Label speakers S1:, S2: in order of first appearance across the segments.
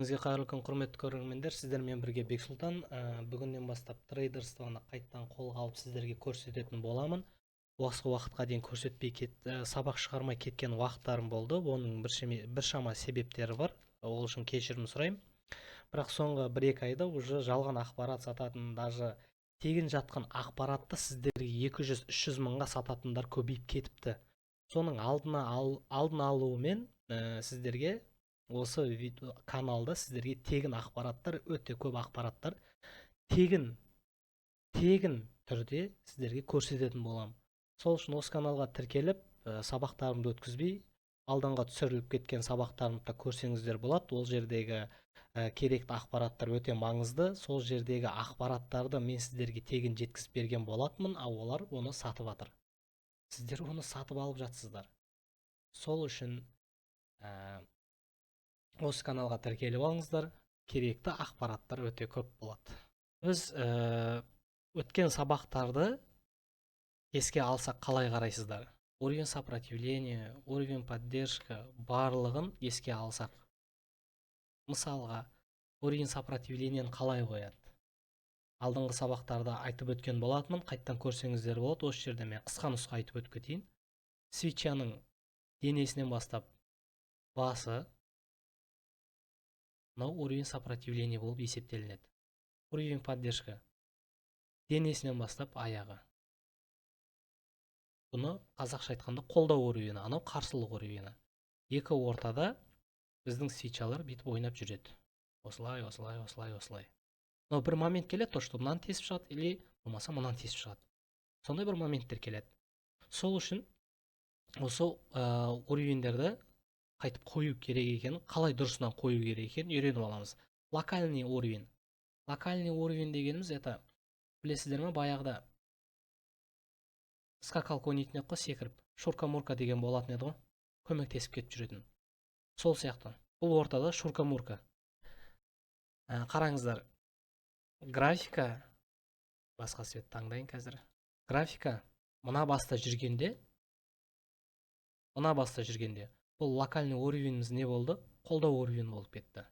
S1: Сізге қайырлы күн, құрметті көрермендер. Сіздермен бірге Бексұлтан. Бүгіннен бастап трейдерствоны қайттан қолға алып сіздерге көрсететін боламын. Осы уақытқа дейін сабақ шығармай кеткен уақыттарым болды. Оның біршама себептері бар. Ол үшін кешірім сұраймын. Бірақ соңғы 1-2 айда уже жалған ақпарат сататын, даже тегін жатқан ақпаратты сіздерге 200-300 мыңға сататындар көбейіп кетіпті. Соның алдын алуымен сіздерге осы каналда сіздерге тегін ақпараттар, өте көп ақпараттар тегін түрде сіздерге көрсететін боламын. Сол үшін осы каналға тіркеліп, сабақтарымды өткізбей, алдыңға түсіріліп кеткен сабақтарымды көрсеңіздер болады. Ол жердегі керекті ақпараттар өте маңызды. Сол жердегі ақпараттарды мен сіздерге тегін жеткізіп берген болатынмын, ал олар оны сатып жатыр. Сіздер оны сатып алып жатсыздар. Сол үшін осы каналға тіркеліп алыңыздар. Керекті ақпараттар өте көп болады. Біз өткен сабақтарды еске алсақ қалай қарайсыздар? Уровень сопротивления, уровень поддержка барлығын еске алсақ. Мысалға, уровень сопротивлениені қалай қояды? Алдыңғы сабақтарда айтып өткен болатынмын, қайттан көрсеңіздер болады. Осы жерде мен қысқа нұсқа айтып өтіп кетейін. Свечаның денесінен бастап басы мынау уровень сопротивления болып есептелінеді. Уровень поддержка денесінен бастап аяғы. Бұны қазақша айтқанда қолдау уровені, анау қарсылық уровені. Екі ортада біздің свечалар бүйтіп ойнап жүреді. Осылай. Но бір момент келеді, то что мынаны тесіп шығады, или болмаса мынаны тесіп шығады. Сондай бір моменттер келеді. Сол үшін осы уровендерді қайтып қою керек екенін, қалай дұрысынан қою керек екенін үйреніп аламыз. Локальный уровень. Локальный уровень дегеніміз, это білесіздер ме, баяғыда скакалка ойнайтын еді ғой, секіріп, шурка-мурка деген болатын еді ғой, көмектесіп кетіп жүретін. Сол сияқты. Бұл ортада шурка-мурка. Қараңыздар, графика, басқа свет таңдайын қазір. Графика мына баста жүргенде, бұл локальный уровеніміз не болды? Қолдау уровень болып кетті.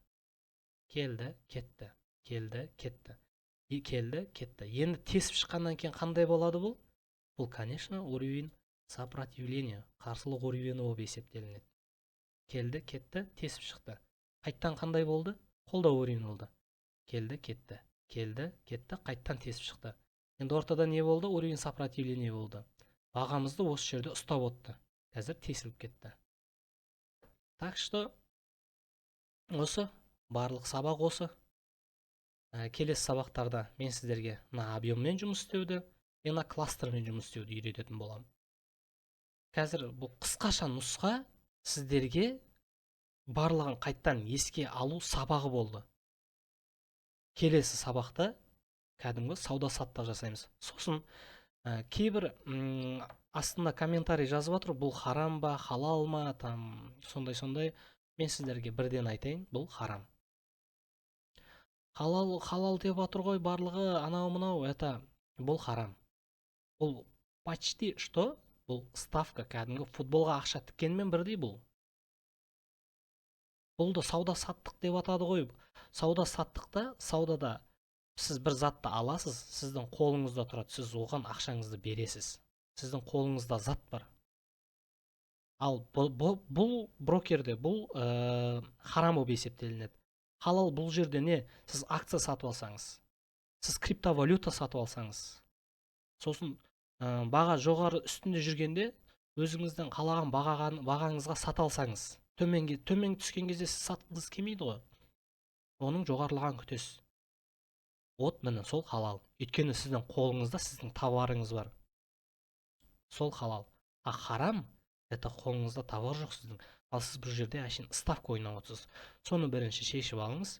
S1: Келді, кетті. Енді тесіп шыққаннан кейін қандай болады бұл? Бұл, конечно, уровень сопротивления, қарсылық уровені болып есептелінеді. Келді, кетті, тесіп шықты. Қайттан қандай болды? Қолдау уровені болды. Келді, кетті, қайттан тесіп шықты. Енді ортада не болды? Уровень сопротивления болды. Бағамызды осы жерде ұстап отты. Қазір тесіліп кетті. Так что осы барлық сабақ осы. Келесі сабақтарда мен сіздерге мына объеммен жұмыс істеуді, мына кластермен жұмыс істеуді үйрететін боламын. Қазір бұл қысқаша нұсқа сіздерге барлығын қайттан еске алу сабағы болды. Келесі сабақта кәдімгі сауда-саттық жасаймыз. Сосын кейбір астында комментарий жазып отыр, бұл харам ба, халал ма, там сондай. Мен сіздерге бірден айтайын, бұл харам. Халал деп отыр ғой барлығы, анау-мынау, это бұл харам. Бұл почти что, бұл ставка, кәдімгі футболға ақша тіккенмен бірдей бұл. Бұлды сауда-саттық деп атады ғой. Саудада сіз бір затты аласыз, сіздің қолыңызда тұрады, сіз оған ақшаңызды бересіз. Сіздің қолыңызда зат бар. Ал бұл брокерде бұл харам болып есептелінеді. Халал бұл жерде не? Сіз акция сатып алсаңыз, сіз криптовалюта сатып алсаңыз, сосын баға жоғары үстінде жүргенде өзіңіздің қалаған бағаңызға сата алсаңыз, төмен түскен кезде сіз сатқыңыз келмейді ғой. Оның жоғарылаған күтесіз. Вот міне сол халал. Өйткені сіздің қолыңызда сіздің товарыңыз бар. Сол халал. А харам, это қолыңызда товар жоқ сіздің. Ал сіз бір жерде әшейін ставка ойнап отырсыз. Соны бірінші шешіп алыңыз.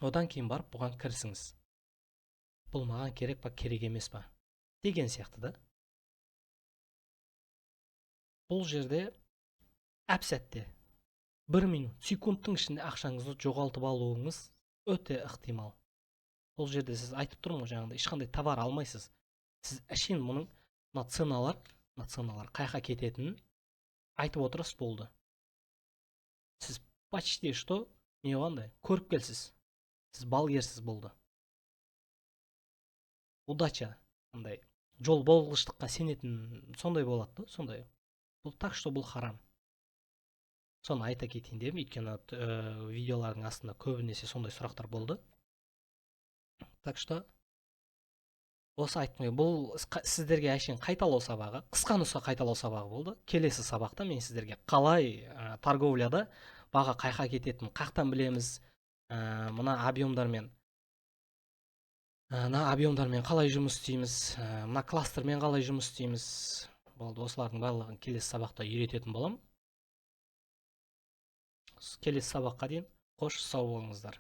S1: Одан кейін барып бұған кірісіңіз. Бұл маған керек па, керек емес па деген сияқты да. Бұл жерде әп-сәтте 1 минут, секундтың ішінде ақшаңызды жоғалтып алуыңыз өте ықтимал. Бұл жерде сіз айтып тұрмын ғой, жаңағыдай ешқандай товар алмайсыз. Сіз әшейін мұның ценалар қайқа кететінін айтып отырсыз, болды. почти что не болғандай көріпкелсіз, сіз балгерсіз болды. Удача андай жол болғыштыққа сенетін сондай болады да, сондай. Бұл так что бұл харам. Соны айта кетейін дедім, өйткені видеолардың астында көбінесе сондай сұрақтар болды. Так что осы айтмай, бұл сіздерге әшейін қайталау сабағы, қысқа нұсқа қайталау сабағы болды. Келесі сабақта мен сіздерге қалай торговляда баға қайқа кететінін қақтан білеміз, мына объемдармен қалай жұмыс істейміз, мына кластермен қалай жұмыс істейміз. Болды, осылардың барлығын келесі сабақта үйрететін боламын. Келесі сабаққа дейін қош сау болыңыздар.